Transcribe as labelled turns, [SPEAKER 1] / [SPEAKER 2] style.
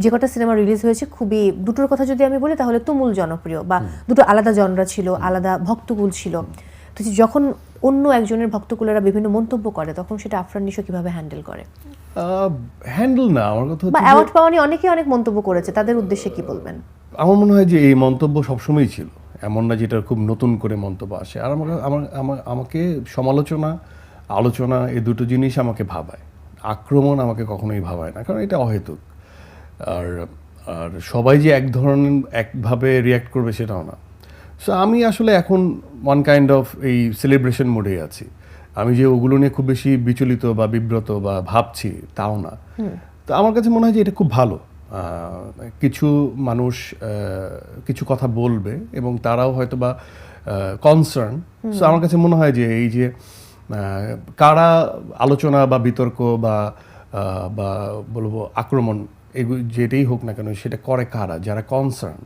[SPEAKER 1] যে কটা cinema release হয়েছে খুবই, দুটোর কথা যদি আমি বলি তাহলে তুমুল জনপ্রিয়, বা দুটো আলাদা জনরা ছিল, আলাদা ভক্তকুল ছিল। তো যখন অন্য একজনের ভক্তকুলেরা বিভিন্ন মন্তব্য করে তখন সেটা আফরান নিশো কিভাবে হ্যান্ডেল করে?
[SPEAKER 2] হ্যান্ডেল না, আমার কথা
[SPEAKER 1] বা
[SPEAKER 2] হচ্ছে
[SPEAKER 1] অ্যাওয়ার্ড পাওয়া নিয়ে অনেকেই অনেক মন্তব্য করেছে, তাদের উদ্দেশ্যে কি বলবেন?
[SPEAKER 2] আমার মনে হয় যে এই মন্তব্য সবসময়ই ছিল, এমন না যেটা খুব নতুন করে মন্তব্য আসে। আর আমাকে সমালোচনা, আলোচনা এই দুটো জিনিস আমাকে ভাবায়, আক্রমণ আমাকে কখনোই ভাবায় না, কারণ এটা অহেতুক। আর আর সবাই যে একভাবে রিয়্যাক্ট করবে সেটাও না। সো আমি আসলে এখন ওয়ান কাইন্ড অফ এই সেলিব্রেশন মোডেই আছি। আমি যে ওগুলো নিয়ে খুব বেশি বিচলিত বা বিব্রত বা ভাবছি তাও না। তো আমার কাছে মনে হয় যে এটা খুব ভালো। কিছু মানুষ কিছু কথা বলবে এবং তারাও হয়তো বা কনসার্ন। সো আমার কাছে মনে হয় যে এই যে কারা আলোচনা বা বিতর্ক বা বা বলবো আক্রমণ যেটাই হোক না কেন সেটা করে কারা, যারা কনসার্ন,